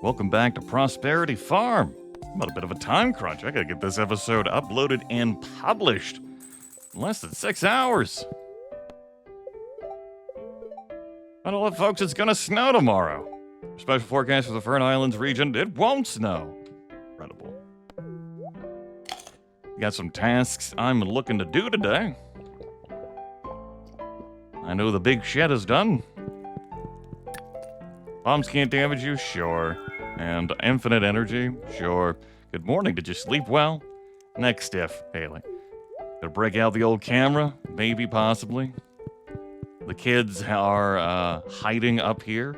Welcome back to Prosperity Farm. I'm on a bit of a time crunch. I gotta get this episode uploaded and published in less than 6 hours. I don't know, folks, it's gonna snow tomorrow. Special forecast for the Fern Islands region, it won't snow. Incredible. Got some tasks I'm looking to do today. I know the big shed is done. Bombs can't damage you? Sure. And infinite energy? Sure. Good morning, did you sleep well? Next if, Haley. Gonna break out the old camera? Maybe, possibly. The kids are hiding up here.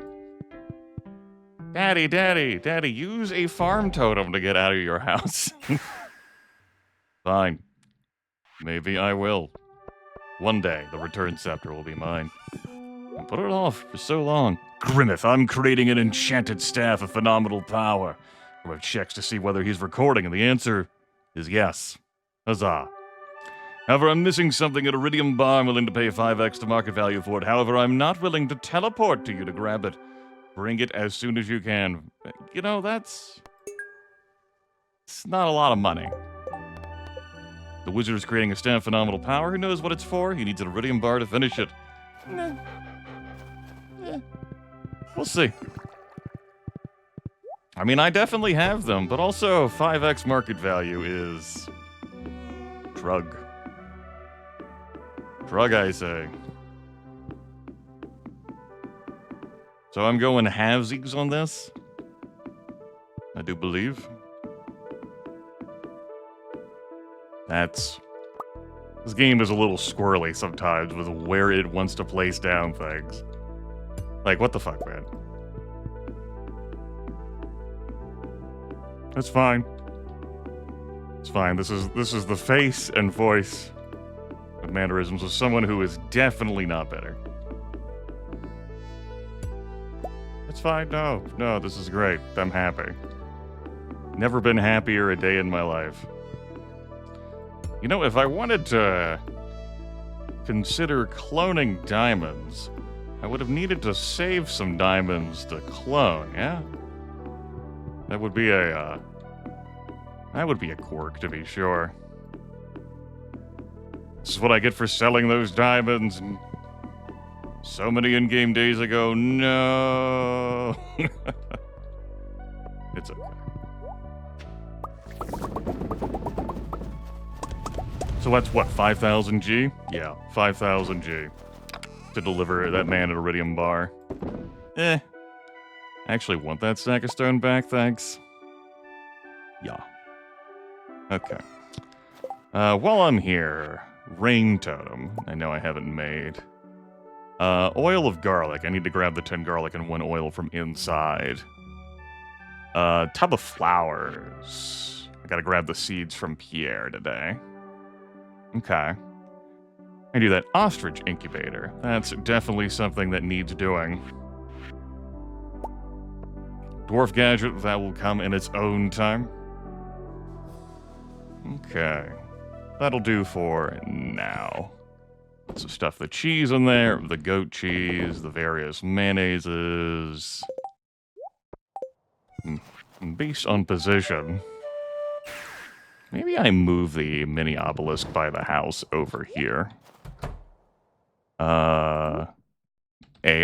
Daddy, use a farm totem to get out of your house. Fine. Maybe I will. One day, the return scepter will be mine. I put it off for so long. Grimith, I'm creating an enchanted staff of phenomenal power. I've checked to see whether he's recording, and the answer is yes. Huzzah. However, I'm missing something at Iridium Bar. I'm willing to pay 5x to market value for it. However, I'm not willing to teleport to you to grab it. Bring it as soon as you can. You know, it's not a lot of money. The wizard is creating a staff of phenomenal power. Who knows what it's for? He needs an Iridium Bar to finish it. We'll see. I mean, I definitely have them, but also 5x market value is... drug. Drug, I say. So I'm going halvesies on this. I do believe. This game is a little squirrely sometimes with where it wants to place down things. Like, what the fuck, man? That's fine. It's fine. This is the face and voice of mannerisms of someone who is definitely not better. It's fine. No, this is great. I'm happy. Never been happier a day in my life. You know, if I wanted to consider cloning diamonds, I would have needed to save some diamonds to clone, yeah? That would be a quirk, to be sure. This is what I get for selling those diamonds and so many in-game days ago. No. It's okay. So that's what, 5,000 G? Yeah, 5,000 G. To deliver that man an Iridium Bar. I actually want that stack of stone back, thanks. Yeah. Okay. While I'm here, rain totem. I know I haven't made. Oil of garlic. I need to grab the 10 garlic and 1 oil from inside. Tub of flowers. I gotta grab the seeds from Pierre today. Okay. I do that ostrich incubator. That's definitely something that needs doing. Dwarf gadget, that will come in its own time. Okay. That'll do for now. Lots of stuff. The cheese in there, the goat cheese, the various mayonnaises. Based on position, maybe I move the mini obelisk by the house over here.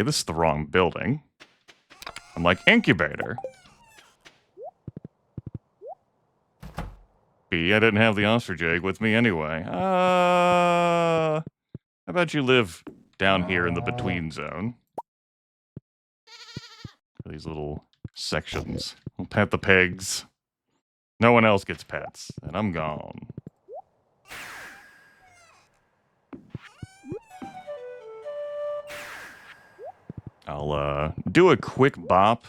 This is the wrong building. I'm like, incubator. B, I didn't have the ostrich egg with me anyway. How about you live down here in the between zone? These little sections. We'll pet the pigs. No one else gets pets, and I'm gone. I'll do a quick bop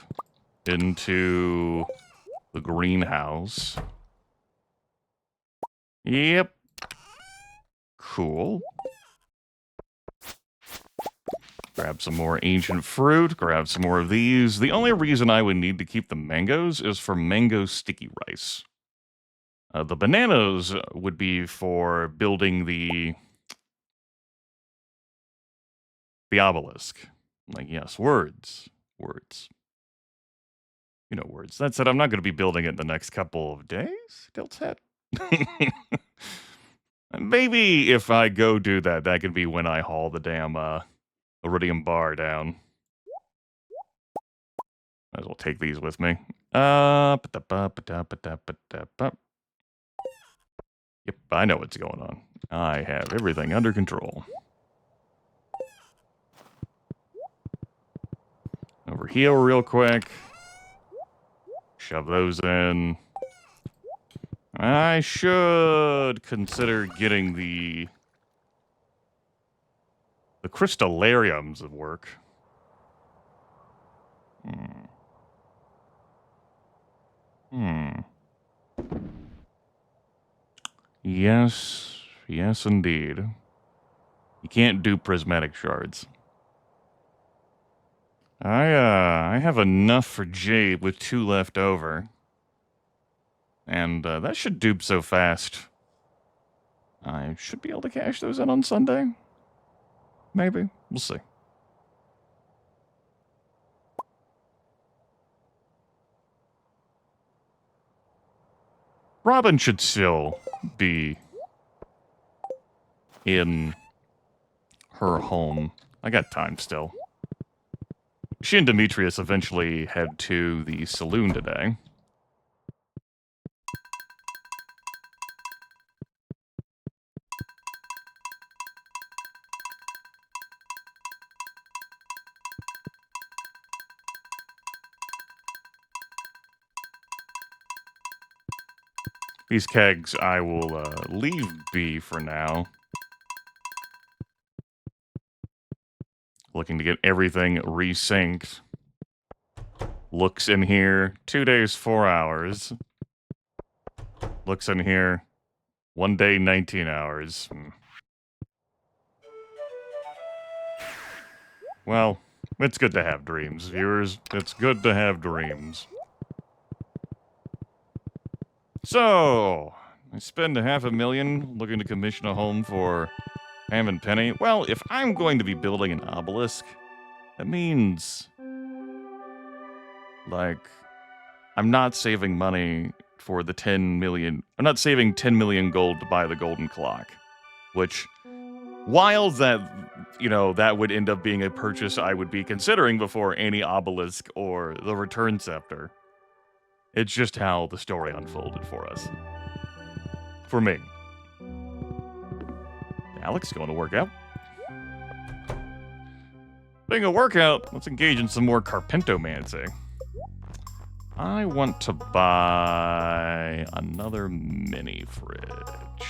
into the greenhouse. Yep. Cool. Grab some more ancient fruit, grab some more of these. The only reason I would need to keep the mangoes is for mango sticky rice. The bananas would be for building the obelisk. Like, yes, words. You know words. That said, I'm not going to be building it in the next couple of days, Diltet. Maybe if I go do that, that could be when I haul the damn iridium bar down. Might as well take these with me. Yep, I know what's going on. I have everything under control. Over here real quick. Shove those in. I should consider getting the crystallariums of work. Yes, yes indeed. You can't do prismatic shards. I have enough for jade with 2 left over. And that should dupe so fast. I should be able to cash those in on Sunday. Maybe. We'll see. Robin should still be in her home. I got time still. She and Demetrius eventually head to the saloon today. These kegs I will leave be for now. Looking to get everything resynced. Looks in here, 2 days, 4 hours. Looks in here, 1 day, 19 hours. Well, it's good to have dreams, viewers. It's good to have dreams. So, I spend $500,000 looking to commission a home for Pam and Penny. Well, if I'm going to be building an obelisk, that means, like, I'm not saving money for the 10 million. I'm not saving 10 million gold to buy the golden clock, which, while that, you know, that would end up being a purchase I would be considering before any obelisk or the return scepter. It's just how the story unfolded for us. For me. Alex, going to work out? Being a workout, let's engage in some more carpentomancy. I want to buy another mini fridge.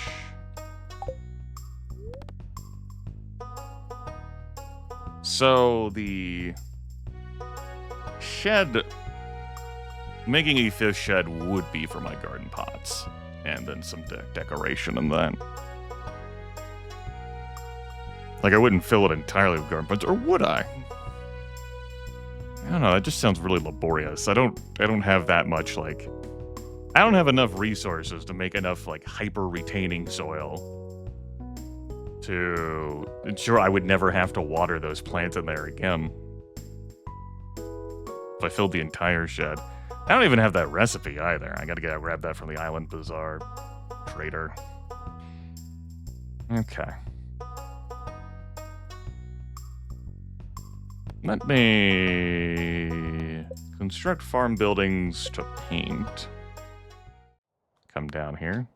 So the shed, making a fish shed would be for my garden pots, and then some decoration in that. Like, I wouldn't fill it entirely with garden pots, or would I? I don't know, it just sounds really laborious. I don't have that much, like... I don't have enough resources to make enough, like, hyper-retaining soil to ensure I would never have to water those plants in there again. If I filled the entire shed. I don't even have that recipe either. I gotta grab that from the Island Bazaar trader. Okay. Let me construct farm buildings to paint. Come down here.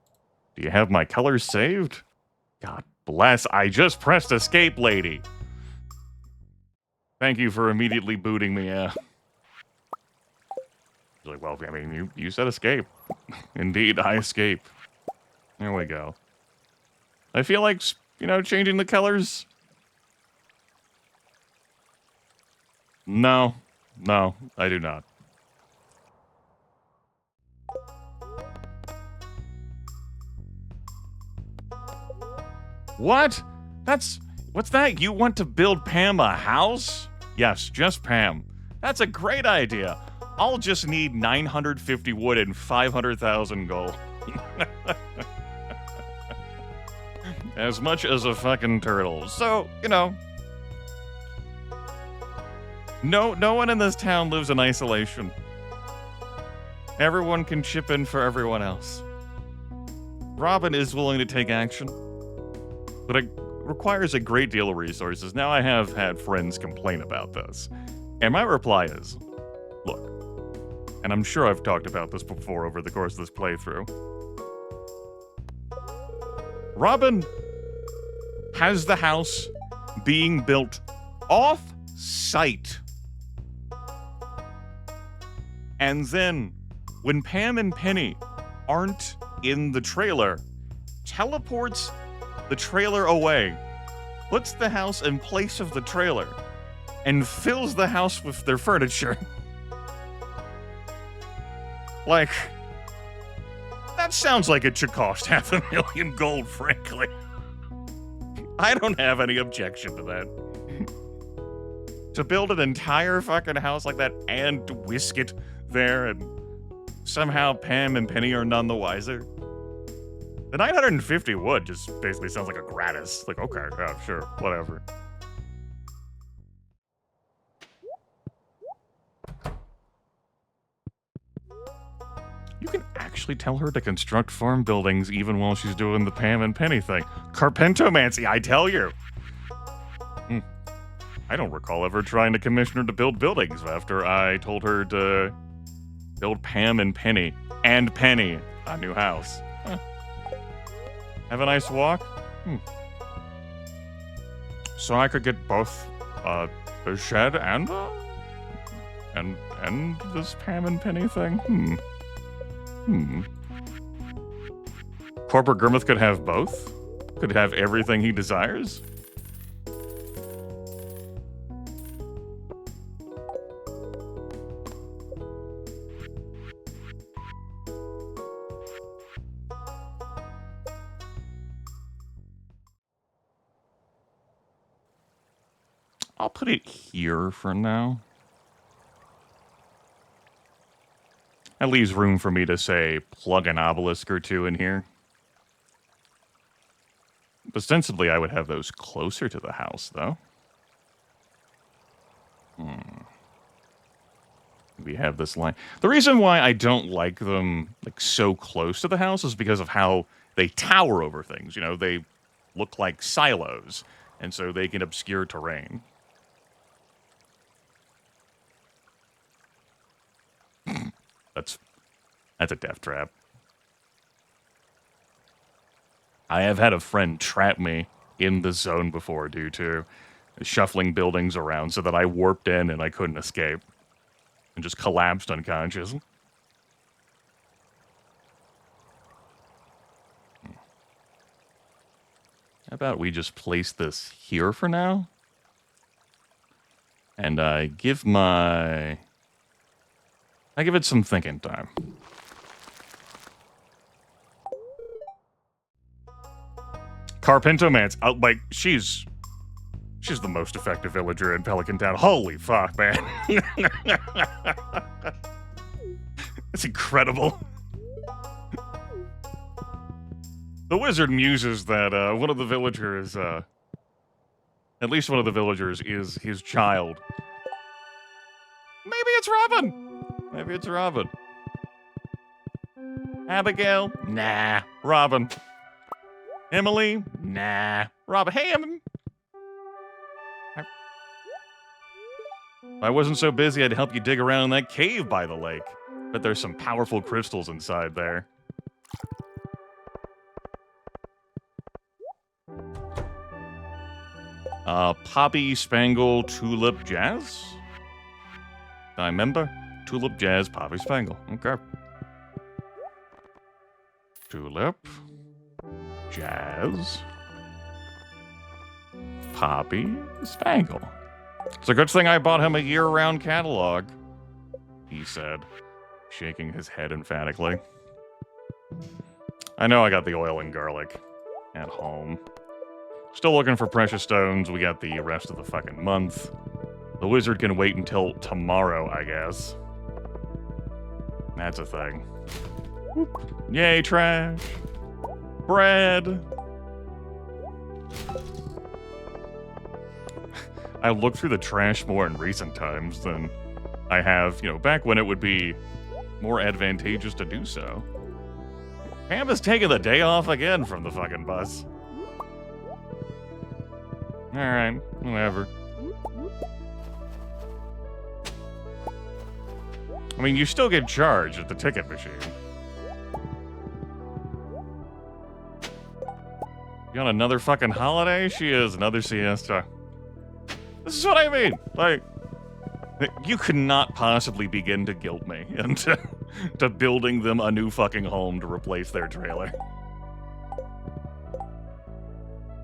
Do you have my colors saved? God bless, I just pressed escape, lady. Thank you for immediately booting me out. Like, well, I mean, you said escape. Indeed, I escape. There we go. I feel like, you know, changing the colors. No, I do not. What? What's that? You want to build Pam a house? Yes, just Pam. That's a great idea. I'll just need 950 wood and 500,000 gold. As much as a fucking turtle. So, you know. No one in this town lives in isolation. Everyone can chip in for everyone else. Robin is willing to take action, but it requires a great deal of resources. Now I have had friends complain about this, and my reply is, look, and I'm sure I've talked about this before over the course of this playthrough, Robin has the house being built off-site. And then, when Pam and Penny aren't in the trailer, teleports the trailer away, puts the house in place of the trailer, and fills the house with their furniture. Like, that sounds like it should cost $500,000 gold, frankly. I don't have any objection to that. To build an entire fucking house like that and whisk it there, and somehow Pam and Penny are none the wiser. The 950 wood just basically sounds like a gratis. Like, okay, yeah, sure, whatever. You can actually tell her to construct farm buildings even while she's doing the Pam and Penny thing. Carpentomancy, I tell you. I don't recall ever trying to commission her to build buildings after I told her to build Pam and Penny a new house. Huh. Have a nice walk? So I could get both the shed and this Pam and Penny thing? Corporate Grimith could have both? Could have everything he desires? I'll put it here for now. That leaves room for me to, say, plug an obelisk or two in here. Ostensibly, I would have those closer to the house, though. We have this line. The reason why I don't like them like so close to the house is because of how they tower over things. You know, they look like silos, and so they can obscure terrain. That's a death trap. I have had a friend trap me in the zone before due to shuffling buildings around so that I warped in and I couldn't escape. And just collapsed unconscious. How about we just place this here for now? And I give it some thinking time. Carpentomance, like, she's the most effective villager in Pelican Town. Holy fuck, man. It's incredible. The wizard muses that one of the villagers, at least one of the villagers, is his child. Maybe it's Robin. Maybe it's Robin. Abigail? Nah. Robin. Emily? Nah. Robin. Hey, Emily. If I wasn't so busy, I'd help you dig around in that cave by the lake. But there's some powerful crystals inside there. Poppy, Spangle, Tulip, Jazz? I remember? Tulip, Jazz, Poppy, Spangle. Okay. Tulip, Jazz, Poppy, Spangle. It's a good thing I bought him a year-round catalog, he said, shaking his head emphatically. I know I got the oil and garlic at home. Still looking for precious stones. We got the rest of the fucking month. The wizard can wait until tomorrow, I guess. That's a thing. Whoop. Yay, trash. Bread. I looked through the trash more in recent times than I have, back when it would be more advantageous to do so. Pam is taking the day off again from the fucking bus. Alright, whatever. I mean, you still get charged at the ticket machine. You on another fucking holiday? She is, another siesta. This is what I mean. Like, you could not possibly begin to guilt me into to building them a new fucking home to replace their trailer.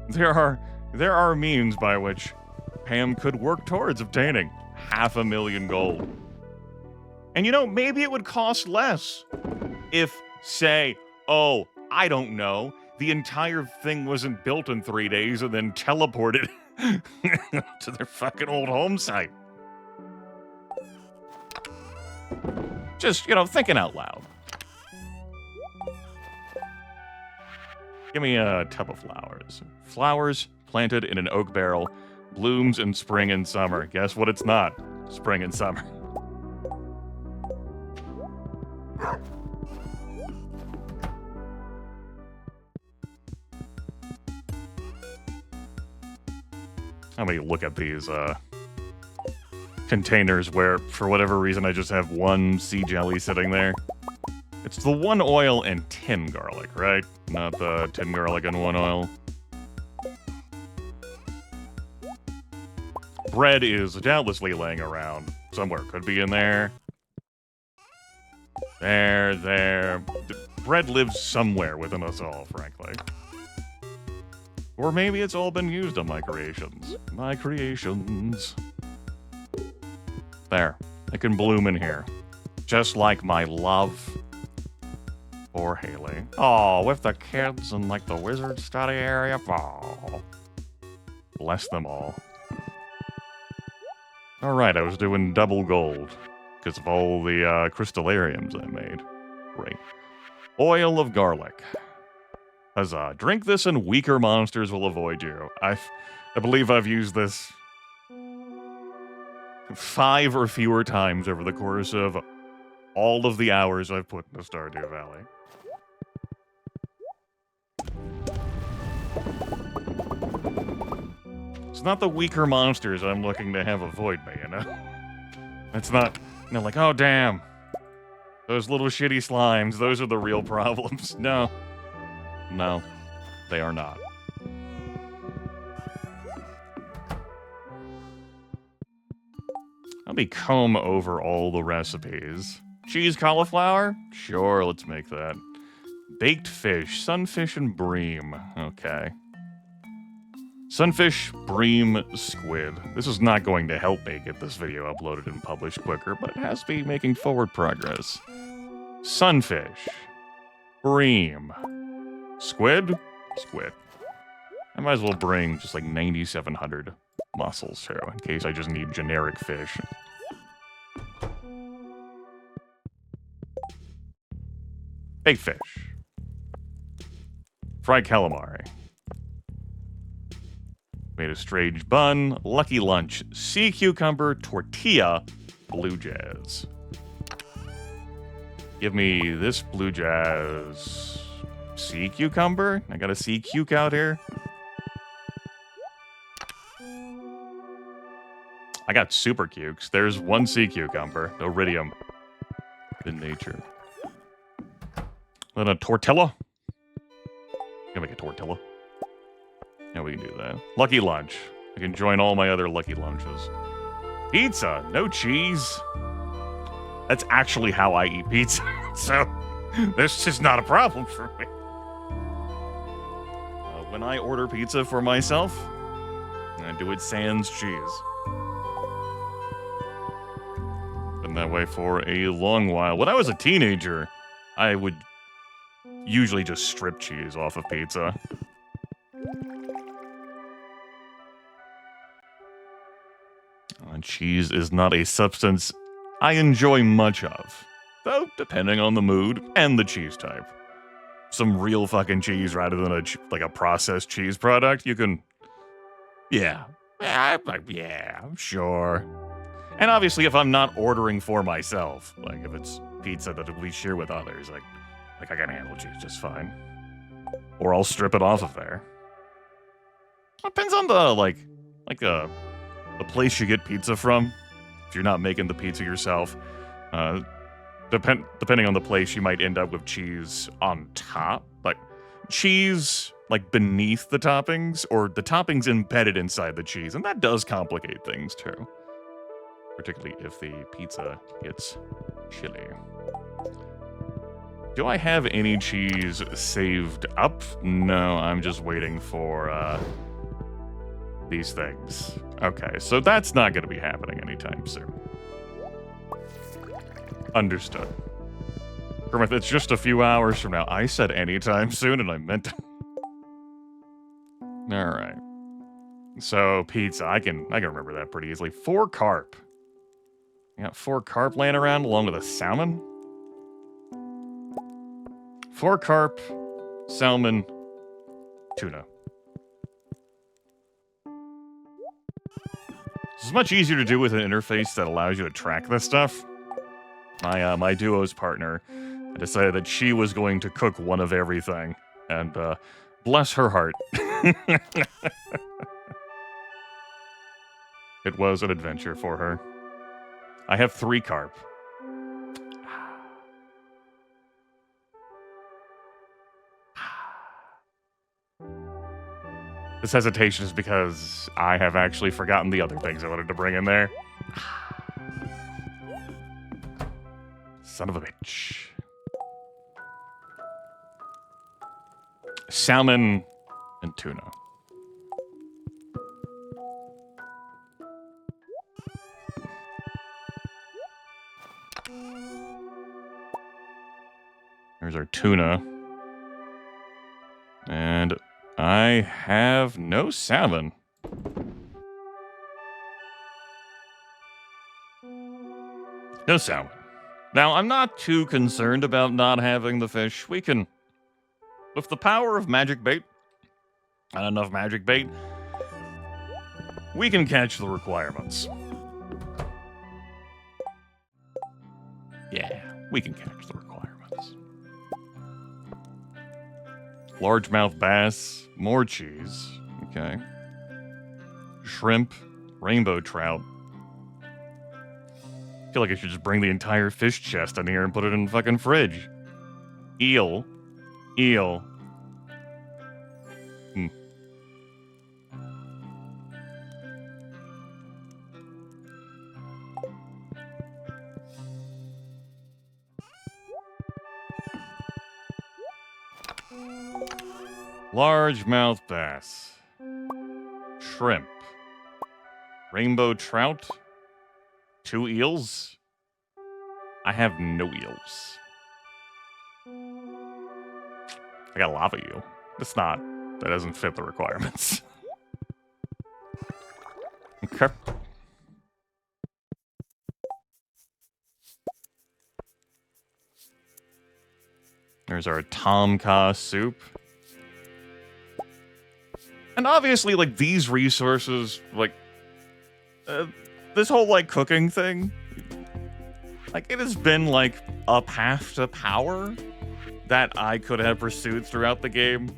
There are means by which Pam could work towards obtaining 500,000 gold. And you know, maybe it would cost less if, say, oh, I don't know, the entire thing wasn't built in 3 days and then teleported to their fucking old home site. Just, you know, thinking out loud. Give me a tub of flowers. Flowers planted in an oak barrel, blooms in spring and summer. Guess what it's not? Spring and summer. Let me look at these containers where, for whatever reason, I just have one sea jelly sitting there. It's the 1 oil and 10 garlic, right? Not the 10 garlic and 1 oil. Bread is doubtlessly laying around somewhere. Could be in there. There. Bread lives somewhere within us all, frankly. Or maybe it's all been used on my creations. My creations. There. It can bloom in here. Just like my love for Haley. Oh, with the kids and like the wizard study area. Oh. Bless them all. Alright, I was doing double gold. Because of all the crystallariums I made. Great. Oil of garlic. Huzzah. Drink this and weaker monsters will avoid you. I believe I've used this 5 or fewer times over the course of all of the hours I've put into Stardew Valley. It's not the weaker monsters I'm looking to have avoid me, you know? It's not, you know, like, oh damn. Those little shitty slimes, those are the real problems. No. No, they are not. Let me comb over all the recipes. Cheese cauliflower? Sure, let's make that. Baked fish, sunfish, and bream. Okay. Sunfish, bream, squid. This is not going to help me get this video uploaded and published quicker, but it has to be making forward progress. Sunfish. Bream. Squid? Squid. I might as well bring just like 9,700 mussels too, in case I just need generic fish. Baked fish. Fried calamari. Made a strange bun. Lucky lunch. Sea cucumber, tortilla, blue jazz. Give me this blue jazz. Sea cucumber? I got a sea cuke out here. I got super cukes. There's one sea cucumber. Iridium. In nature. Then a tortilla. Can I make a tortilla? Yeah, we can do that. Lucky lunch. I can join all my other lucky lunches. Pizza. No cheese. That's actually how I eat pizza. So, this is not a problem for me. When I order pizza for myself, I do it sans cheese. Been that way for a long while. When I was a teenager, I would usually just strip cheese off of pizza. Cheese is not a substance I enjoy much of, though depending on the mood and the cheese type. Some real fucking cheese rather than a processed cheese product, you can... Yeah, sure. And obviously, if I'm not ordering for myself, like if it's pizza that we share with others, like I can handle cheese just fine. Or I'll strip it off of there. Depends on the place you get pizza from. If you're not making the pizza yourself, depending on the place, you might end up with cheese on top, like cheese like beneath the toppings, or the toppings embedded inside the cheese, and that does complicate things too. Particularly if the pizza gets chili. Do I have any cheese saved up? No, I'm just waiting for these things. Okay, so that's not going to be happening anytime soon. Understood. Grimith, it's just a few hours from now. I said anytime soon, and I meant to. Alright. So, pizza. I can remember that pretty easily. 4 carp. I got 4 carp laying around along with a salmon. 4 carp, salmon, tuna. This is much easier to do with an interface that allows you to track this stuff. My duo's partner decided that she was going to cook one of everything, and bless her heart. It was an adventure for her. I have 3 carp. This hesitation is because I have actually forgotten the other things I wanted to bring in there. Son of a bitch. Salmon and tuna. There's our tuna. And I have no salmon. No salmon. Now, I'm not too concerned about not having the fish. We can, with the power of magic bait, and enough magic bait, we can catch the requirements. Yeah, we can catch the requirements. Largemouth bass, more cheese, okay. Shrimp, rainbow trout. I feel like I should just bring the entire fish chest in here and put it in the fucking fridge. Eel. Eel. Largemouth bass. Shrimp. Rainbow trout. 2 eels? I have no eels. I got lava eel. That doesn't fit the requirements. Okay. There's our tomka soup. And obviously, like, these resources, like, this whole, like, cooking thing, like, it has been, like, a path to power that I could have pursued throughout the game.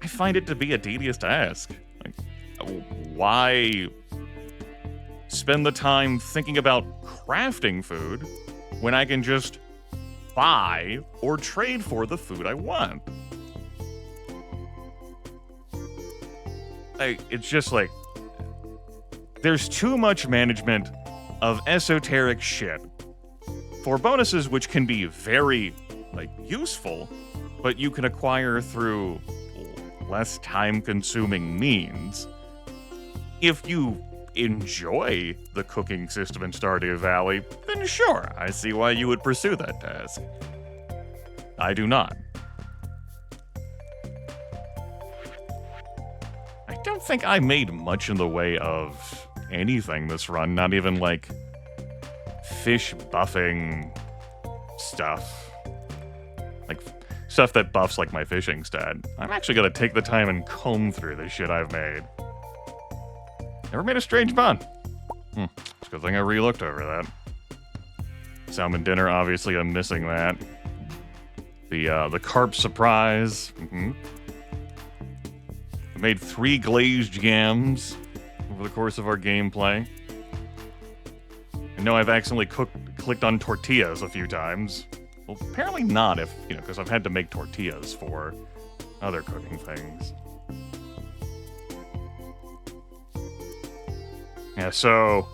I find it to be a tedious task. Like, why spend the time thinking about crafting food when I can just buy or trade for the food I want? It's just like, there's too much management of esoteric shit for bonuses which can be very, like, useful, but you can acquire through less time-consuming means. If you enjoy the cooking system in Stardew Valley, then sure, I see why you would pursue that task. I do not. I don't think I made much in the way of anything this run, not even, like, fish buffing stuff. Like, stuff that buffs, like, my fishing stat. I'm actually gonna take the time and comb through the shit I've made. Never made a strange bun. It's a good thing I re-looked over that. Salmon dinner, obviously I'm missing that. The carp surprise. I made 3 glazed yams over the course of our gameplay. I know I've accidentally clicked on tortillas a few times. Well, apparently not, because I've had to make tortillas for other cooking things. Yeah, so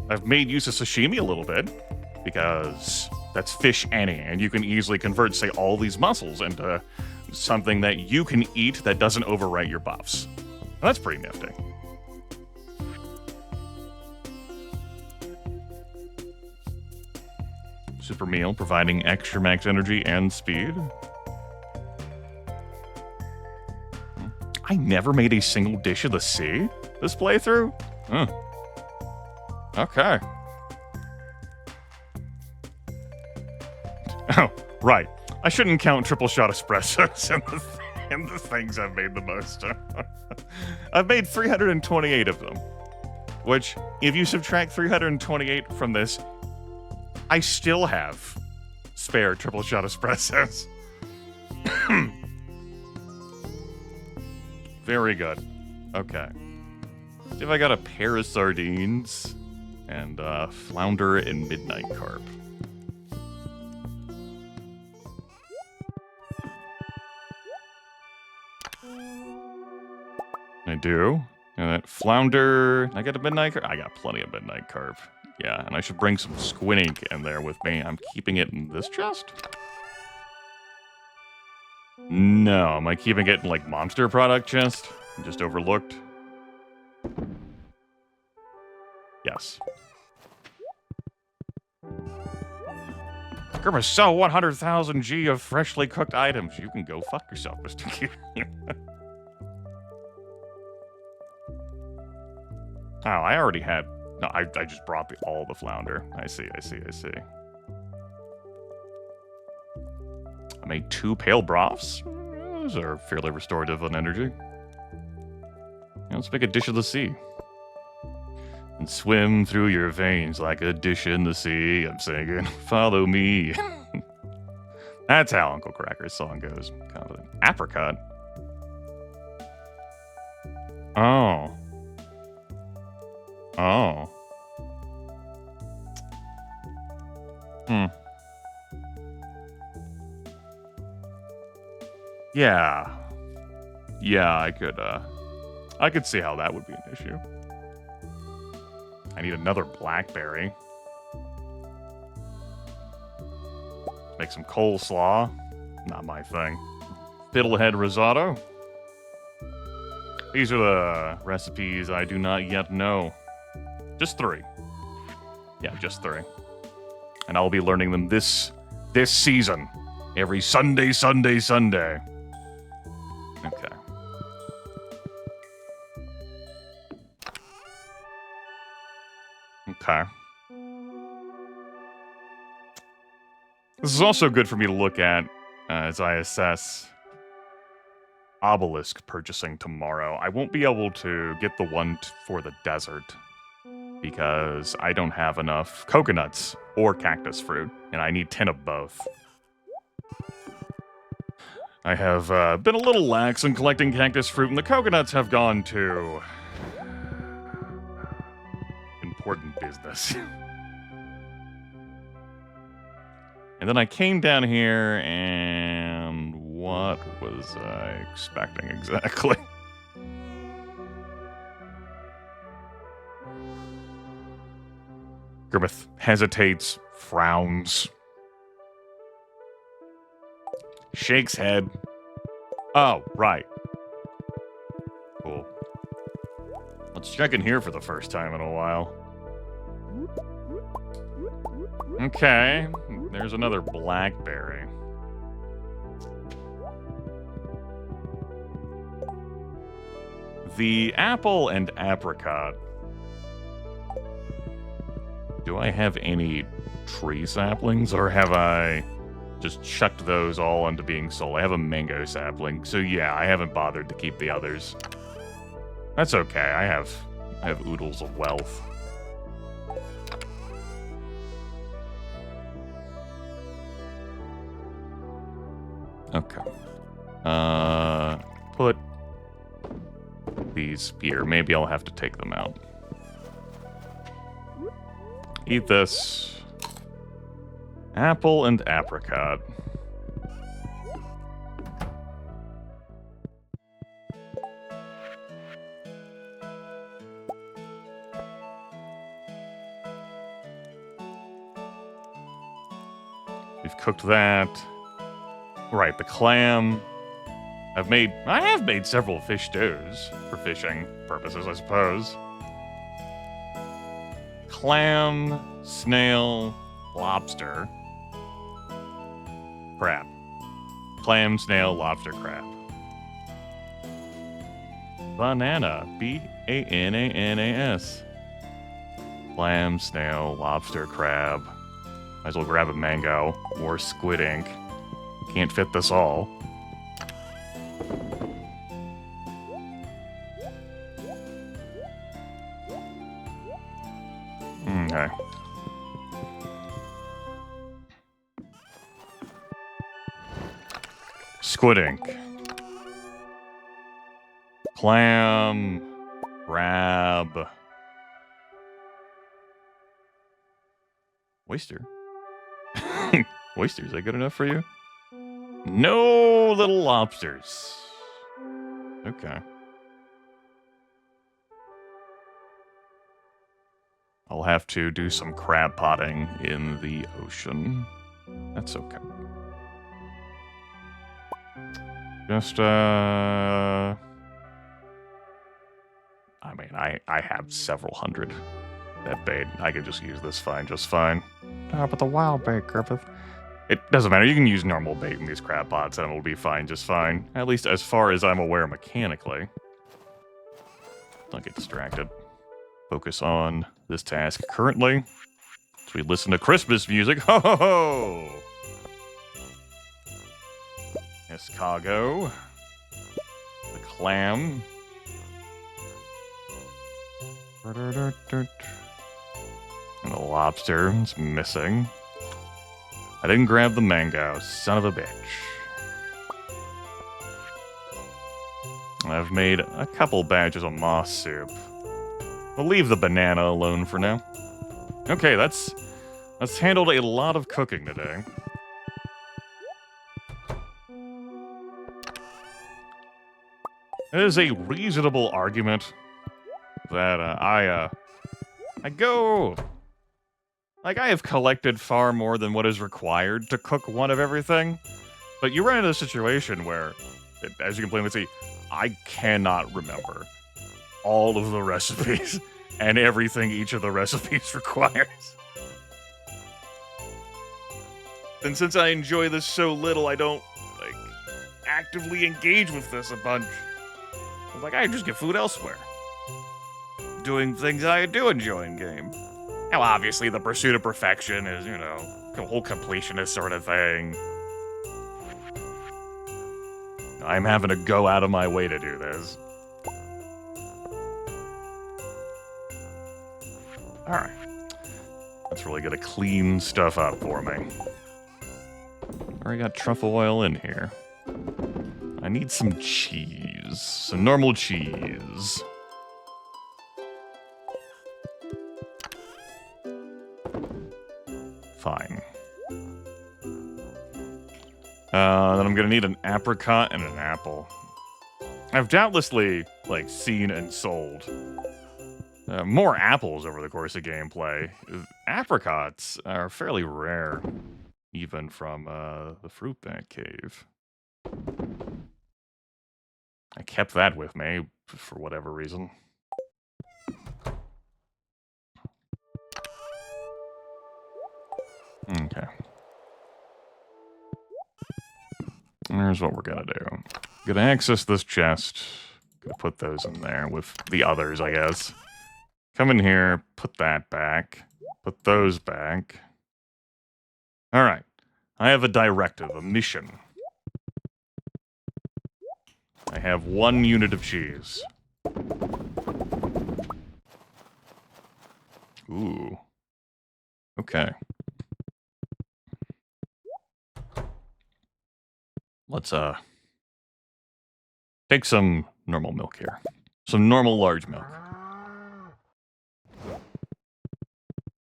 I've made use of sashimi a little bit, because that's fish any, and you can easily convert, say, all these mussels into something that you can eat that doesn't overwrite your buffs. That's pretty nifty. Super meal, providing extra max energy and speed. I never made a single dish of the sea this playthrough? Okay. Oh, right. I shouldn't count triple shot espressos in the things I've made the most of. I've made 328 of them. Which, if you subtract 328 from this, I still have spare triple shot espressos. Very good. Okay. See if I got a pair of sardines and flounder and midnight carp. I do. And that flounder. I got a midnight carp? I got plenty of midnight carp. Yeah, and I should bring some squid ink in there with me. I'm keeping it in this chest? No, am I keeping it in, like, monster product chest? Just overlooked? Yes. Grimith, sell 100,000 G of freshly cooked items. You can go fuck yourself, Mr. Q. Oh, I already had... No, I just brought all the flounder. I see. I made 2 pale broths. Those are fairly restorative on energy. Yeah, let's make a dish of the sea. And swim through your veins like a dish in the sea. I'm singing, follow me. That's how Uncle Cracker's song goes. Confident. Apricot. Oh. Yeah, I could see how that would be an issue. I need another blackberry. Make some coleslaw. Not my thing. Fiddlehead risotto. These are the recipes I do not yet know. Just 3. Yeah, just 3. And I'll be learning them this season. Every Sunday. Okay. Okay. This is also good for me to look at as I assess obelisk purchasing tomorrow. I won't be able to get the one for the desert because I don't have enough coconuts or cactus fruit, and I need 10 of both. I have been a little lax in collecting cactus fruit, and the coconuts have gone to important business. And then I came down here, and what was I expecting exactly? Grimith hesitates, frowns, shakes head. Oh, right. Cool. Let's check in here for the first time in a while. Okay, there's another blackberry. The apple and apricot. Do I have any tree saplings, or have I just chucked those all into being sold? I have a mango sapling, so yeah, I haven't bothered to keep the others. That's okay, I have oodles of wealth. Okay. Put these here. Maybe I'll have to take them out. Eat this. Apple and apricot. We've cooked that. Right, the clam. I have made several fish stews for fishing purposes, I suppose. Clam, snail, lobster, crab. Clam, snail, lobster, crab. Banana. B-A-N-A-N-A-S. Clam, snail, lobster, crab. Might as well grab a mango or squid ink. Can't fit this all. Okay. Squid ink. Clam. Crab. Oyster. Oysters, are good enough for you? No little lobsters. Okay. I'll have to do some crab potting in the ocean. That's okay. Just, I mean, I have several hundred that bait. I could just use this just fine. But the wild bait, Griffith. It doesn't matter. You can use normal bait in these crab pots and it'll be fine, just fine. At least as far as I'm aware mechanically. Don't get distracted. Focus on this task currently. As we listen to Christmas music. Ho ho ho! Escargot. The clam. And the lobster is missing. I didn't grab the mango, son of a bitch. I've made a couple batches of moss soup. We'll leave the banana alone for now. Okay, that's handled a lot of cooking today. It is a reasonable argument that I go... Like, I have collected far more than what is required to cook one of everything, but you run into a situation where, as you can plainly see, I cannot remember all of the recipes and everything each of the recipes requires. And since I enjoy this so little, I don't, like, actively engage with this a bunch. I'm like, I just get food elsewhere. Doing things I do enjoy in game. Now, obviously, the pursuit of perfection is, you know, the whole completionist sort of thing. I'm having to go out of my way to do this. Alright. That's really gonna clean stuff up for me. Already got truffle oil in here. I need some cheese. Some normal cheese. Fine. Then I'm gonna need an apricot and an apple. I've doubtlessly, like, seen and sold more apples over the course of gameplay. Apricots are fairly rare, even from the fruit bat cave. I kept that with me for whatever reason. Okay. Here's what we're gonna do. Gonna access this chest. Gonna put those in there with the others, I guess. Come in here, put that back. Put those back. Alright. I have a directive, a mission. I have 1 unit of cheese. Ooh. Okay. Let's take some normal milk here. Some normal large milk.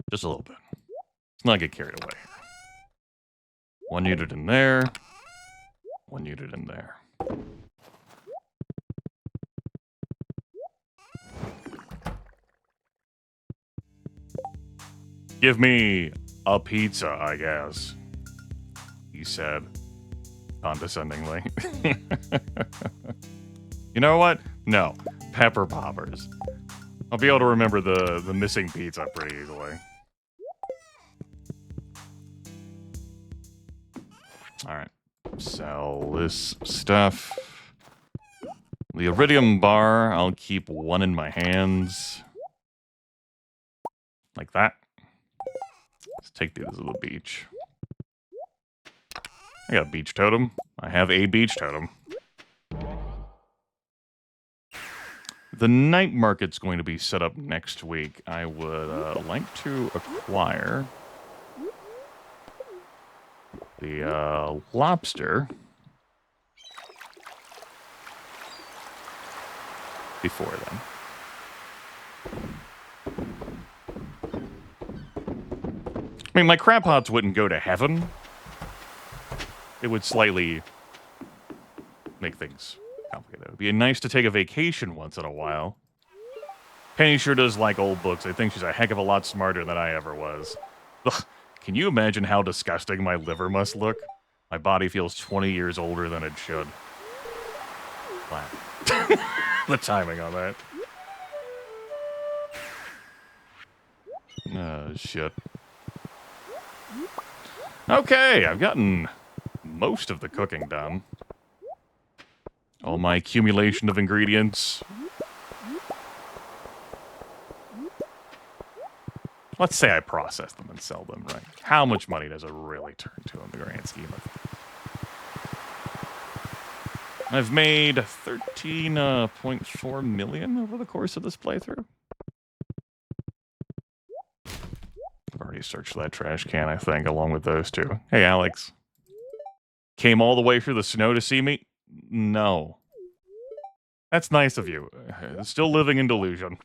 Just a little bit. Let's not get carried away. 1 unit in there. 1 unit in there. Give me a pizza, I guess, he said, condescendingly. You know what? No. Pepper poppers. I'll be able to remember the missing pizza pretty easily. Alright. Sell this stuff. The iridium bar, I'll keep 1 in my hands. Like that. Let's take these to the beach. I got a beach totem. I have a beach totem. The night market's going to be set up next week. I would like to acquire the lobster before then. I mean, my crab pots wouldn't go to heaven. It would slightly make things complicated. It would be nice to take a vacation once in a while. Penny sure does like old books. I think she's a heck of a lot smarter than I ever was. Ugh, can you imagine how disgusting my liver must look? My body feels 20 years older than it should. Wow. The timing on that. Oh, shit. Okay, I've gotten most of the cooking done. All my accumulation of ingredients. Let's say I process them and sell them, right? How much money does it really turn to in the grand scheme of things? I've made 13.4 million over the course of this playthrough. I've already searched that trash can, I think, along with those two. Hey, Alex. Came all the way through the snow to see me? No. That's nice of you. Still living in delusion.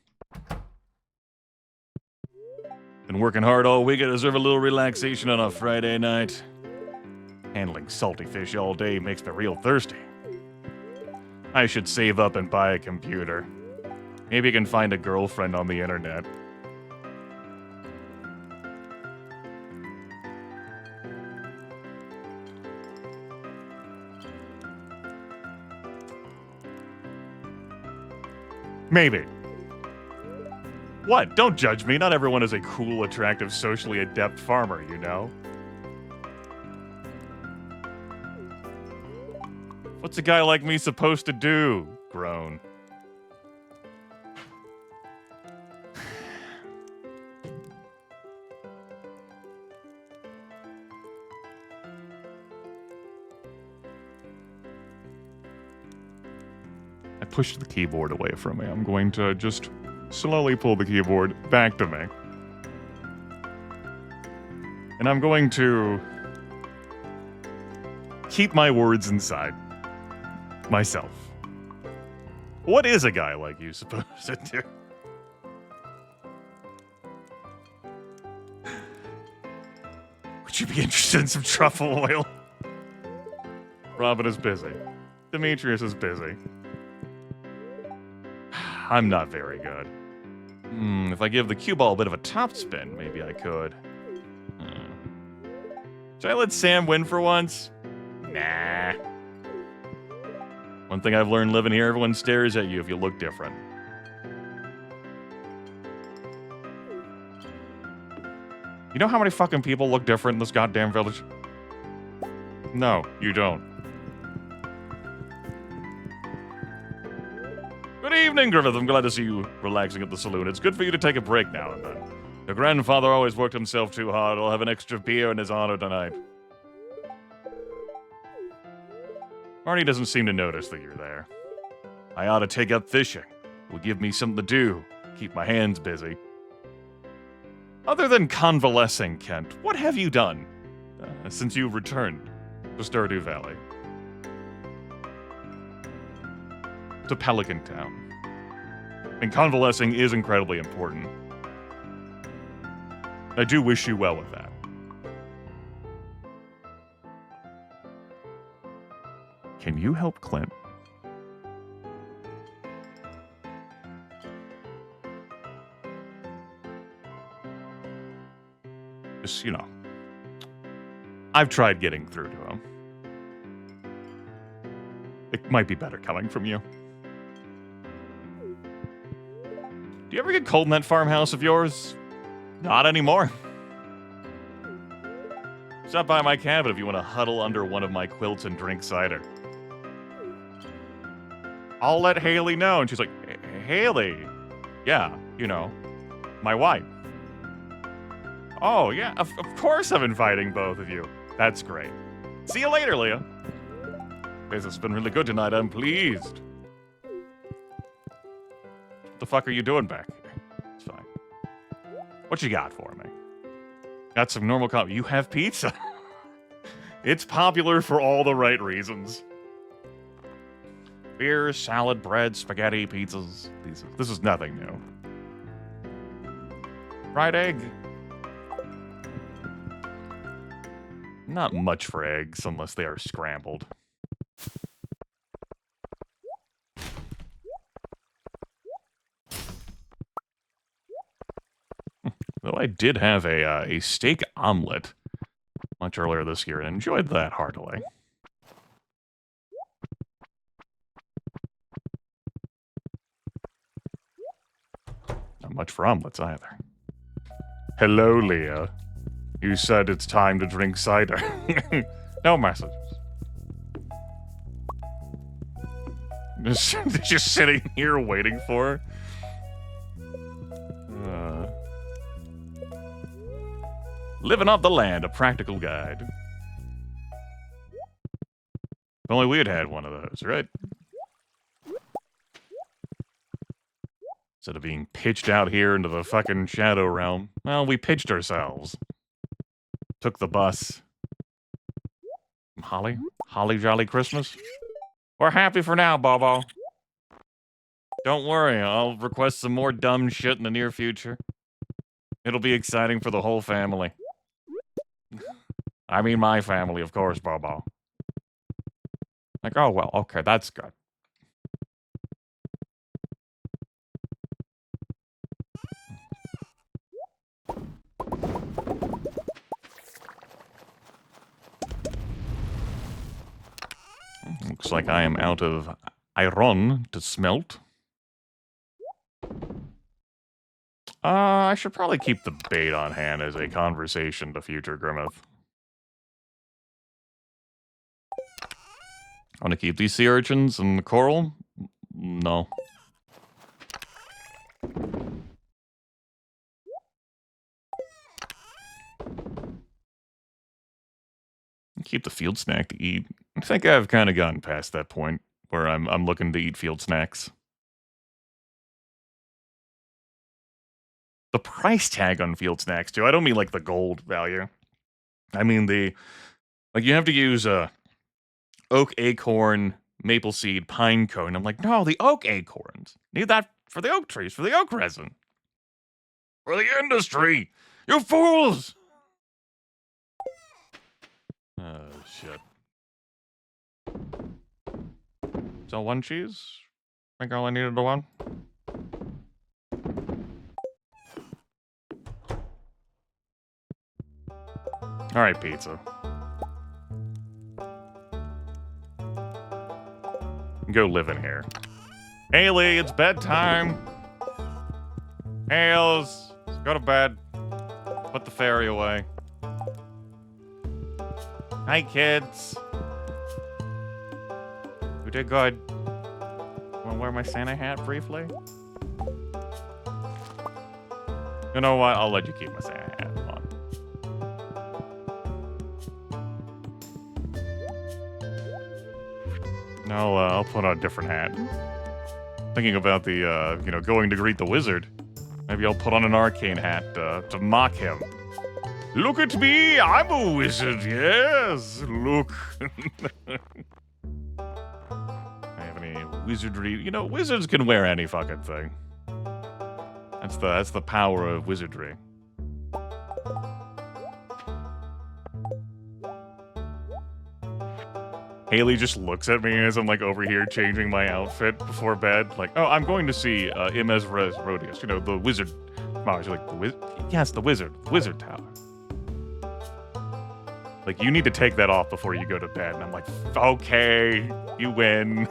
Been working hard all week. I deserve a little relaxation on a Friday night. Handling salty fish all day makes me real thirsty. I should save up and buy a computer. Maybe I can find a girlfriend on the internet. Maybe. What? Don't judge me. Not everyone is a cool, attractive, socially adept farmer, you know? What's a guy like me supposed to do? Groan. I pushed the keyboard away from me. I'm going to just slowly pull the keyboard back to me. And I'm going to keep my words inside myself. What is a guy like you supposed to do? Would you be interested in some truffle oil? Robin is busy. Demetrius is busy. I'm not very good. If I give the cue ball a bit of a top spin, maybe I could. Should I let Sam win for once? Nah. One thing I've learned living here, everyone stares at you if you look different. You know how many fucking people look different in this goddamn village? No, you don't. Good evening, Grimith. I'm glad to see you relaxing at the saloon. It's good for you to take a break now and then. Your grandfather always worked himself too hard. I'll have an extra beer in his honor tonight. Marty doesn't seem to notice that you're there. I ought to take up fishing. It will give me something to do. Keep my hands busy. Other than convalescing, Kent, what have you done since you returned to Stardew Valley? to Pelican Town. And convalescing is incredibly important. I do wish you well with that. Can you help Clint? Just, you know, I've tried getting through to him. It might be better coming from you. Do you ever get cold in that farmhouse of yours? Not anymore. Stop by my cabin if you want to huddle under one of my quilts and drink cider. I'll let Haley know. And she's like, Haley? Yeah, you know, my wife. Oh, yeah, of course I'm inviting both of you. That's great. See you later, Leah. This has been really good tonight. I'm pleased. What the fuck are you doing back here? It's fine. What you got for me? Got some normal coffee. You have pizza? It's popular for all the right reasons. Beer, salad, bread, spaghetti, pizzas. This is nothing new. Fried egg. Not much for eggs unless they are scrambled. Though I did have a steak omelet much earlier this year and enjoyed that heartily. Not much for omelets either. Hello, Leah. You said it's time to drink cider. No messages. Just sitting here waiting for her. Living off the land, a practical guide. If only we had one of those, right? Instead of being pitched out here into the fucking shadow realm, well, we pitched ourselves. Took the bus. Holly? Holly Jolly Christmas? We're happy for now, Bobo. Don't worry, I'll request some more dumb shit in the near future. It'll be exciting for the whole family. I mean my family, of course, Bobo. Like, oh well, okay, that's good. Looks like I am out of iron to smelt. I should probably keep the bait on hand as a conversation to future Grimith. I want to keep these sea urchins and the coral? No. Keep the field snack to eat. I think I've kind of gotten past that point where I'm looking to eat field snacks. The price tag on field snacks too. I don't mean like the gold value. I mean like you have to use oak acorn, maple seed, pine cone. I'm like, no, the oak acorns. Need that for the oak trees, for the oak resin. For the industry. You fools! Oh, shit. So one cheese? I think all I needed to one. Alright, pizza. Go live in here. Haley, it's bedtime. Hales, let's go to bed. Put the fairy away. Hi, kids. You did good. Wanna wear my Santa hat briefly? You know what? I'll let you keep my Santa hat. Come on. No, I'll put on a different hat. Thinking about the, going to greet the wizard. Maybe I'll put on an arcane hat to mock him. Look at me! I'm a wizard, yes! Look. I have any Wizardry. You know, wizards can wear any fucking thing. That's the power of wizardry. Haley just looks at me as I'm like over here changing my outfit before bed. Like, oh, I'm going to see Imes Rodius, you know, the wizard. She's like, the wizard? Yes, the wizard tower. Like, you need to take that off before you go to bed. And I'm like, okay, you win.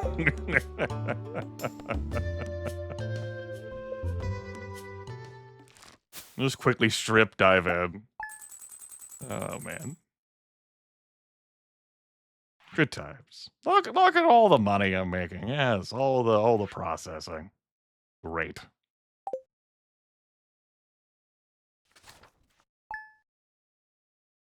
Just quickly strip dive in. Oh, man. Good times. Look at all the money I'm making. Yes, all the processing. Great.